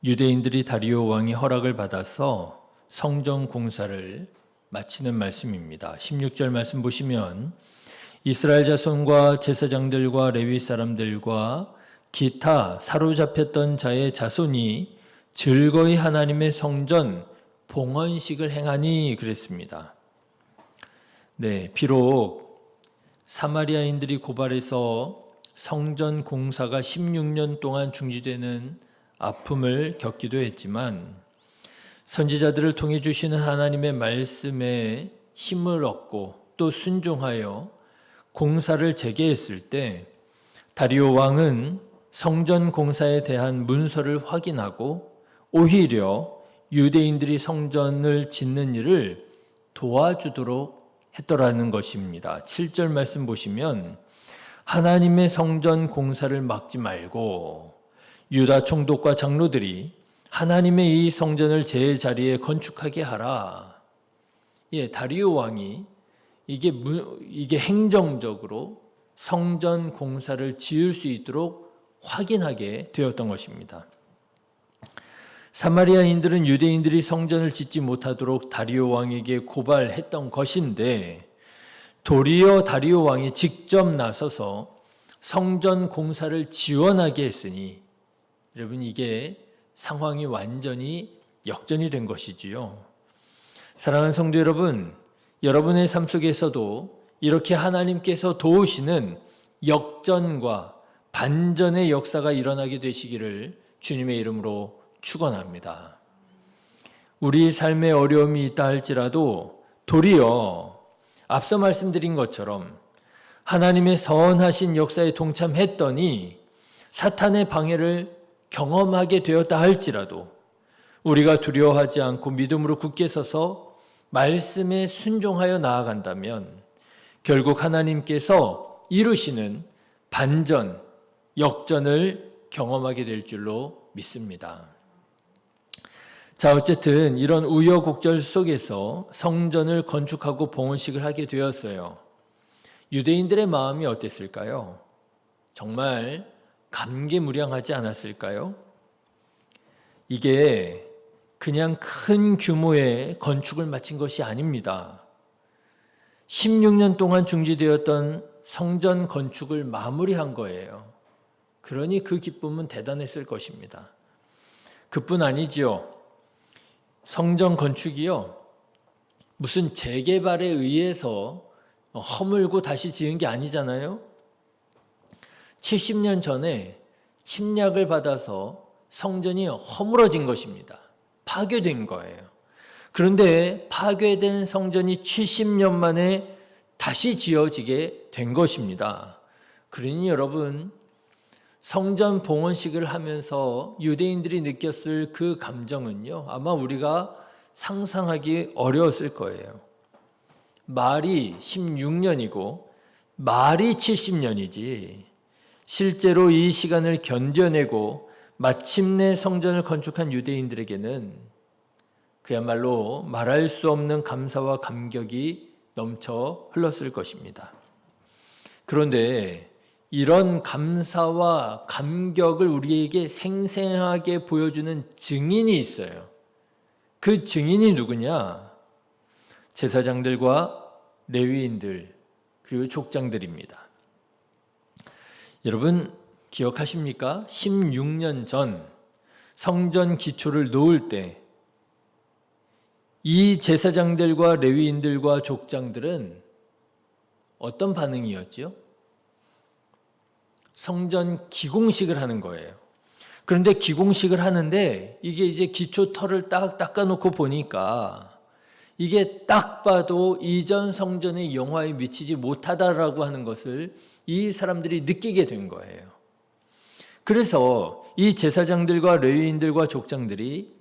유대인들이 다리오 왕의 허락을 받아서 성전 공사를 마치는 말씀입니다. 16절 말씀 보시면 이스라엘 자손과 제사장들과 레위 사람들과 기타 사로잡혔던 자의 자손이 즐거이 하나님의 성전 봉헌식을 행하니 그랬습니다. 네, 비록 사마리아인들이 고발해서 성전 공사가 16년 동안 중지되는 아픔을 겪기도 했지만 선지자들을 통해 주시는 하나님의 말씀에 힘을 얻고 또 순종하여 공사를 재개했을 때 다리오 왕은 성전 공사에 대한 문서를 확인하고 오히려 유대인들이 성전을 짓는 일을 도와주도록 했더라는 것입니다. 7절 말씀 보시면 하나님의 성전 공사를 막지 말고 유다 총독과 장로들이 하나님의 이 성전을 제자리에 건축하게 하라. 다리오 왕이 이게 행정적으로 성전 공사를 지을 수 있도록 확인하게 되었던 것입니다. 사마리아인들은 유대인들이 성전을 짓지 못하도록 다리오 왕에게 고발했던 것인데 도리어 다리오 왕이 직접 나서서 성전 공사를 지원하게 했으니 여러분 이게 상황이 완전히 역전이 된 것이지요. 사랑하는 성도 여러분, 여러분의 삶 속에서도 이렇게 하나님께서 도우시는 역전과 반전의 역사가 일어나게 되시기를 주님의 이름으로 축원합니다. 우리 삶에 어려움이 있다 할지라도 도리어 앞서 말씀드린 것처럼 하나님의 선하신 역사에 동참했더니 사탄의 방해를 경험하게 되었다 할지라도 우리가 두려워하지 않고 믿음으로 굳게 서서 말씀에 순종하여 나아간다면 결국 하나님께서 이루시는 반전, 역전을 경험하게 될 줄로 믿습니다. 자, 어쨌든 이런 우여곡절 속에서 성전을 건축하고 봉헌식을 하게 되었어요. 유대인들의 마음이 어땠을까요? 정말 감개무량하지 않았을까요? 이게 그냥 큰 규모의 건축을 마친 것이 아닙니다. 16년 동안 중지되었던 성전 건축을 마무리한 거예요. 그러니 그 기쁨은 대단했을 것입니다. 그뿐 아니지요. 성전 건축이요, 무슨 재개발에 의해서 허물고 다시 지은 게 아니잖아요. 70년 전에 침략을 받아서 성전이 허물어진 것입니다. 파괴된 거예요. 그런데 파괴된 성전이 70년 만에 다시 지어지게 된 것입니다. 그러니 여러분, 성전 봉헌식을 하면서 유대인들이 느꼈을 그 감정은요, 아마 우리가 상상하기 어려웠을 거예요. 말이 16년이고 말이 70년이지 실제로 이 시간을 견뎌내고 마침내 성전을 건축한 유대인들에게는 그야말로 말할 수 없는 감사와 감격이 넘쳐 흘렀을 것입니다. 그런데 이런 감사와 감격을 우리에게 생생하게 보여주는 증인이 있어요. 그 증인이 누구냐? 제사장들과 레위인들 그리고 족장들입니다. 여러분 기억하십니까? 16년 전 성전 기초를 놓을 때 이 제사장들과 레위인들과 족장들은 어떤 반응이었죠? 성전 기공식을 하는 거예요. 그런데 기공식을 하는데 이게 이제 기초 털을 딱 닦아놓고 보니까 이게 딱 봐도 이전 성전의 영화에 미치지 못하다라고 하는 것을 이 사람들이 느끼게 된 거예요. 그래서 이 제사장들과 레위인들과 족장들이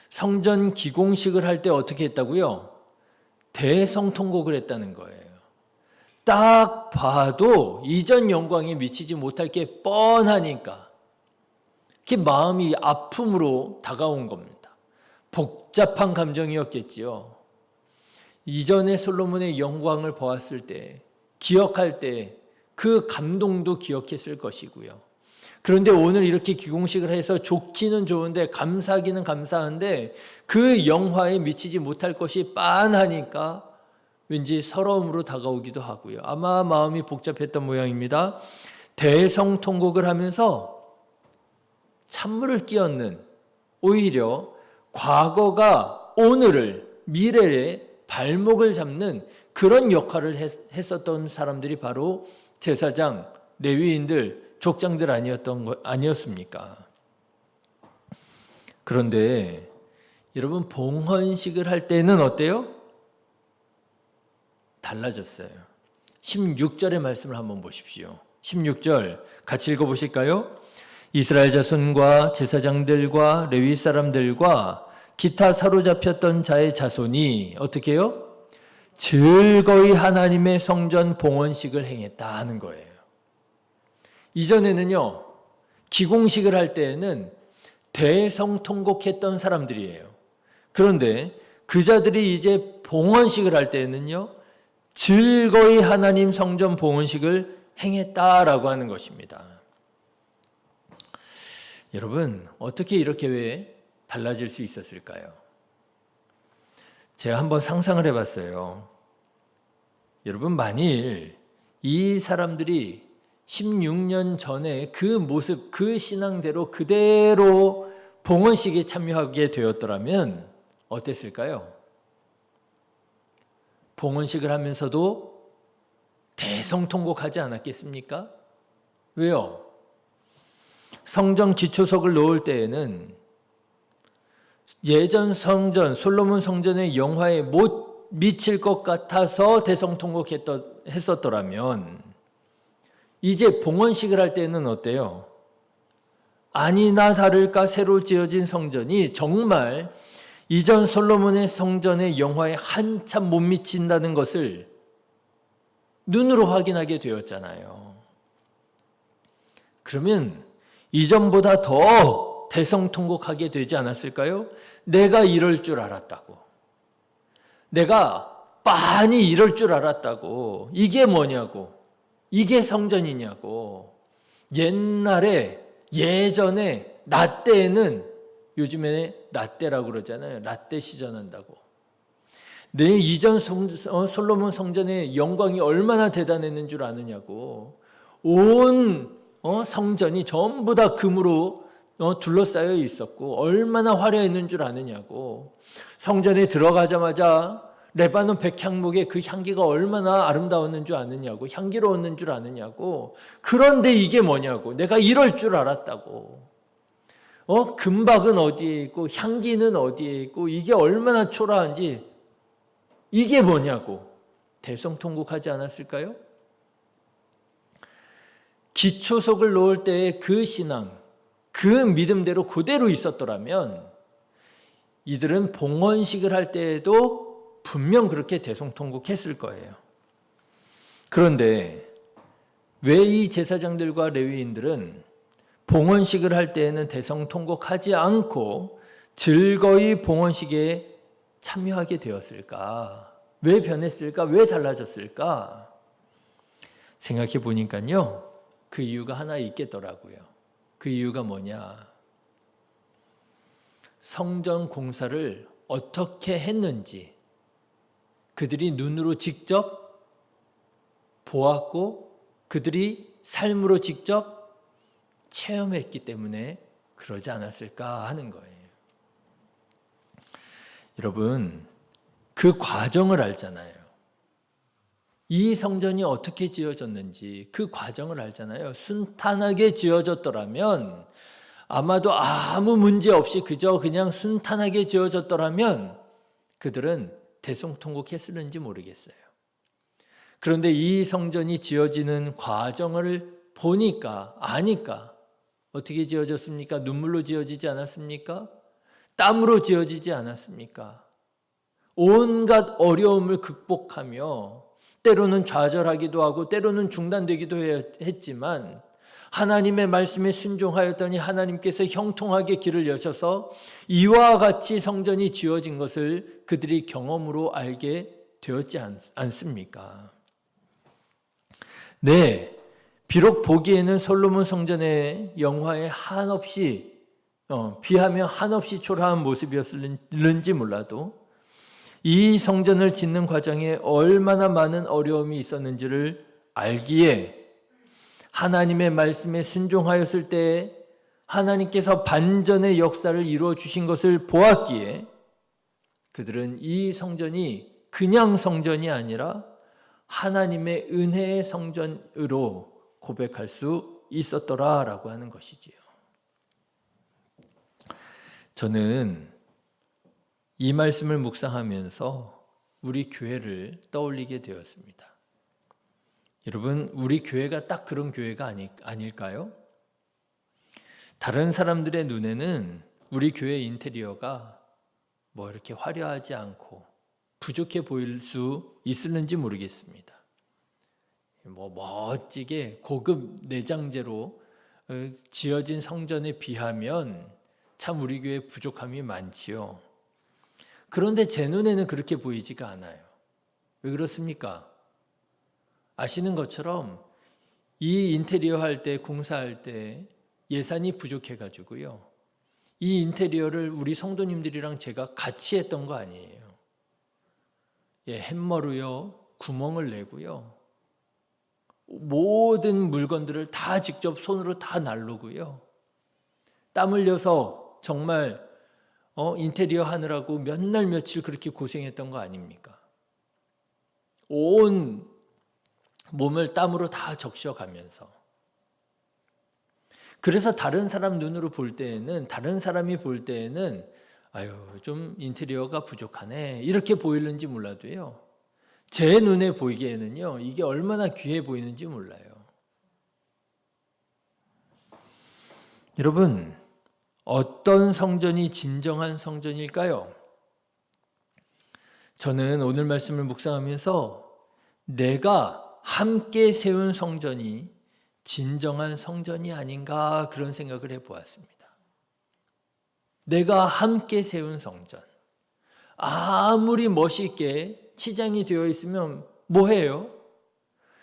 성전 기공식을 할 때 어떻게 했다고요? 대성통곡을 했다는 거예요. 딱 봐도 이전 영광에 미치지 못할 게 뻔하니까 그 마음이 아픔으로 다가온 겁니다. 복잡한 감정이었겠지요. 이전에 솔로몬의 영광을 보았을 때, 기억할 때 그 감동도 기억했을 것이고요. 그런데 오늘 이렇게 기공식을 해서 좋기는 좋은데 감사하기는 감사한데 그 영화에 미치지 못할 것이 빤하니까 왠지 서러움으로 다가오기도 하고요. 아마 마음이 복잡했던 모양입니다. 대성통곡을 하면서 찬물을 끼얹는, 오히려 과거가 오늘을, 미래의 발목을 잡는 그런 역할을 했었던 사람들이 바로 제사장, 레위인들, 족장들 아니었습니까? 그런데 여러분, 봉헌식을 할 때는 어때요? 달라졌어요. 16절의 말씀을 한번 보십시오. 16절 같이 읽어보실까요? 이스라엘 자손과 제사장들과 레위 사람들과 기타 사로잡혔던 자의 자손이 어떻게 해요? 즐거이 하나님의 성전 봉헌식을 행했다 하는 거예요. 이전에는요, 기공식을 할 때에는 대성통곡했던 사람들이에요. 그런데 그 자들이 이제 봉헌식을 할 때에는요, 즐거이 하나님 성전 봉헌식을 행했다라고 하는 것입니다. 여러분, 어떻게 이렇게 왜 달라질 수 있었을까요? 제가 한번 상상을 해봤어요. 여러분, 만일 이 사람들이 16년 전에 그 모습, 그 신앙대로 그대로 봉헌식에 참여하게 되었더라면 어땠을까요? 봉헌식을 하면서도 대성통곡하지 않았겠습니까? 왜요? 성전 기초석을 놓을 때에는 예전 성전, 솔로몬 성전의 영화에 못 미칠 것 같아서 대성통곡했었더라면 이제 봉헌식을 할 때는 어때요? 아니나 다를까 새로 지어진 성전이 정말 이전 솔로몬의 성전의 영화에 한참 못 미친다는 것을 눈으로 확인하게 되었잖아요. 그러면 이전보다 더 대성통곡하게 되지 않았을까요? 내가 이럴 줄 알았다고. 내가 빤히 이럴 줄 알았다고. 이게 뭐냐고. 이게 성전이냐고. 예전에 나 때에는, 요즘에 라떼라고 그러잖아요. 라떼 시전한다고. 내 이전 솔로몬 성전의 영광이 얼마나 대단했는 줄 아느냐고. 온 성전이 전부 다 금으로 둘러싸여 있었고 얼마나 화려했는 줄 아느냐고. 성전에 들어가자마자 레바논 백향목의 그 향기가 얼마나 아름다웠는 줄 아느냐고. 향기로웠는 줄 아느냐고. 그런데 이게 뭐냐고. 내가 이럴 줄 알았다고. 금박은 어디에 있고 향기는 어디에 있고 이게 얼마나 초라한지 이게 뭐냐고. 대성통곡하지 않았을까요? 기초석을 놓을 때의 그 신앙, 그 믿음대로 그대로 있었더라면 이들은 봉헌식을 할 때에도 분명 그렇게 대성통곡했을 거예요. 그런데 왜 이 제사장들과 레위인들은 봉헌식을 할 때에는 대성통곡하지 않고 즐거이 봉헌식에 참여하게 되었을까? 왜 변했을까? 왜 달라졌을까? 생각해 보니까요, 그 이유가 하나 있겠더라고요. 그 이유가 뭐냐? 성전 공사를 어떻게 했는지 그들이 눈으로 직접 보았고 그들이 삶으로 직접 체험했기 때문에 그러지 않았을까 하는 거예요. 여러분, 그 과정을 알잖아요. 이 성전이 어떻게 지어졌는지 그 과정을 알잖아요. 순탄하게 지어졌더라면, 아마도 아무 문제 없이 그냥 순탄하게 지어졌더라면 그들은 대성통곡했을는지 모르겠어요. 그런데 이 성전이 지어지는 과정을 아니까 어떻게 지어졌습니까? 눈물로 지어지지 않았습니까? 땀으로 지어지지 않았습니까? 온갖 어려움을 극복하며 때로는 좌절하기도 하고 때로는 중단되기도 했지만 하나님의 말씀에 순종하였더니 하나님께서 형통하게 길을 여셔서 이와 같이 성전이 지어진 것을 그들이 경험으로 알게 되었지 않습니까? 네, 비록 보기에는 솔로몬 성전의 영화에 한없이 비하면 한없이 초라한 모습이었을지 몰라도 이 성전을 짓는 과정에 얼마나 많은 어려움이 있었는지를 알기에 하나님의 말씀에 순종하였을 때 하나님께서 반전의 역사를 이루어 주신 것을 보았기에 그들은 이 성전이 그냥 성전이 아니라 하나님의 은혜의 성전으로 고백할 수 있었더라라고 하는 것이지요. 저는 이 말씀을 묵상하면서 우리 교회를 떠올리게 되었습니다. 여러분, 우리 교회가 딱 그런 교회가 아닐까요? 다른 사람들의 눈에는 우리 교회 인테리어가 뭐 이렇게 화려하지 않고 부족해 보일 수 있을는지 모르겠습니다. 뭐 멋지게 고급 내장재로 지어진 성전에 비하면 참 우리 교회 부족함이 많지요. 그런데 제 눈에는 그렇게 보이지가 않아요. 왜 그렇습니까? 아시는 것처럼 이 인테리어 할 때, 공사할 때 예산이 부족해가지고요. 이 인테리어를 우리 성도님들이랑 제가 같이 했던 거 아니에요. 햄머로요, 구멍을 내고요. 모든 물건들을 다 직접 손으로 다 나르고요. 땀 흘려서 정말 인테리어 하느라고 몇 날 며칠 그렇게 고생했던 거 아닙니까? 온 몸을 땀으로 다 적셔가면서. 그래서 다른 사람 눈으로 볼 때에는, 다른 사람이 볼 때에는 아유, 좀 인테리어가 부족하네 이렇게 보이는지 몰라도요, 제 눈에 보이기에는요, 이게 얼마나 귀해 보이는지 몰라요. 여러분, 어떤 성전이 진정한 성전일까요? 저는 오늘 말씀을 묵상하면서 내가 함께 세운 성전이 진정한 성전이 아닌가 그런 생각을 해보았습니다. 내가 함께 세운 성전. 아무리 멋있게 치장이 되어 있으면 뭐해요?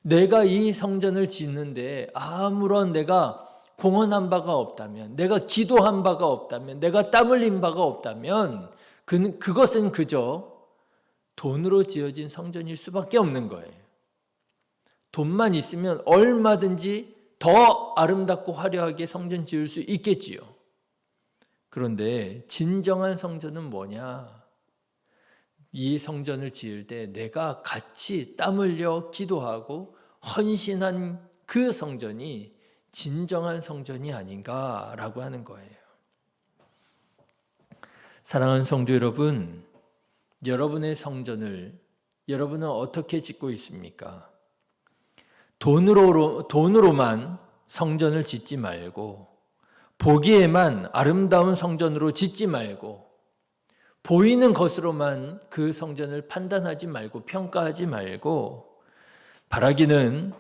내가 이 성전을 짓는데 아무런 내가 공헌한 바가 없다면, 내가 기도한 바가 없다면, 내가 땀 흘린 바가 없다면 그것은 그저 돈으로 지어진 성전일 수밖에 없는 거예요. 돈만 있으면 얼마든지 더 아름답고 화려하게 성전 지을 수 있겠지요. 그런데 진정한 성전은 뭐냐? 이 성전을 지을 때 내가 같이 땀 흘려 기도하고 헌신한 그 성전이 진정한 성전이 아닌가라고 하는 거예요. 사랑하는 성도 여러분, 여러분의 성전을 여러분은 어떻게 짓고 있습니까? 돈으로만 성전을 짓지 말고, 보기에만 아름다운 성전으로 짓지 말고, 보이는 것으로만 그 성전을 판단하지 말고 평가하지 말고, 바라기는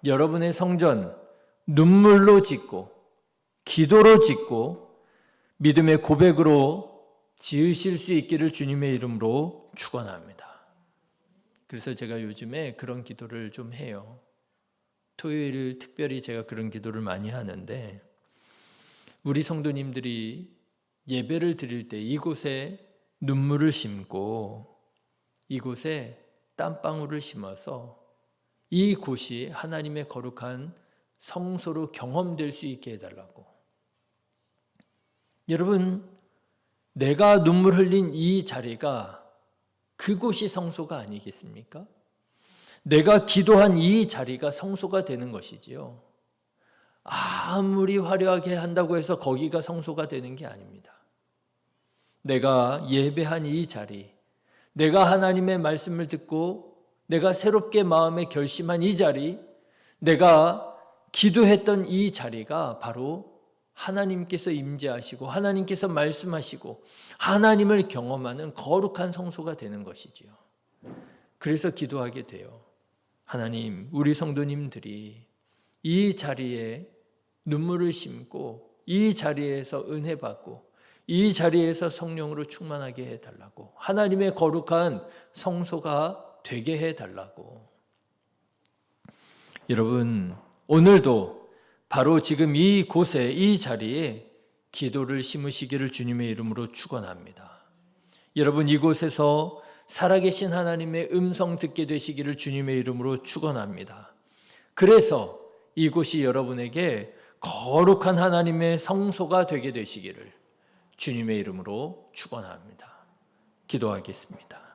여러분의 성전 눈물로 짓고 기도로 짓고 믿음의 고백으로 지으실 수 있기를 주님의 이름으로 축원합니다. 그래서 제가 요즘에 그런 기도를 좀 해요. 토요일 특별히 제가 그런 기도를 많이 하는데, 우리 성도님들이 예배를 드릴 때 이곳에 눈물을 심고 이곳에 땀방울을 심어서 이곳이 하나님의 거룩한 성소로 경험될 수 있게 해달라고. 여러분, 내가 눈물 흘린 이 자리가 그곳이 성소가 아니겠습니까? 내가 기도한 이 자리가 성소가 되는 것이지요. 아무리 화려하게 한다고 해서 거기가 성소가 되는 게 아닙니다. 내가 예배한 이 자리, 내가 하나님의 말씀을 듣고 내가 새롭게 마음에 결심한 이 자리, 내가 기도했던 이 자리가 바로 하나님께서 임재하시고 하나님께서 말씀하시고 하나님을 경험하는 거룩한 성소가 되는 것이지요. 그래서 기도하게 돼요. 하나님, 우리 성도님들이 이 자리에 눈물을 심고 이 자리에서 은혜 받고 이 자리에서 성령으로 충만하게 해달라고, 하나님의 거룩한 성소가 되게 해달라고. 여러분, 오늘도 바로 지금 이곳에, 이 자리에 기도를 심으시기를 주님의 이름으로 축원합니다. 여러분, 이곳에서 살아계신 하나님의 음성 듣게 되시기를 주님의 이름으로 축원합니다. 그래서 이곳이 여러분에게 거룩한 하나님의 성소가 되게 되시기를 주님의 이름으로 축원합니다. 기도하겠습니다.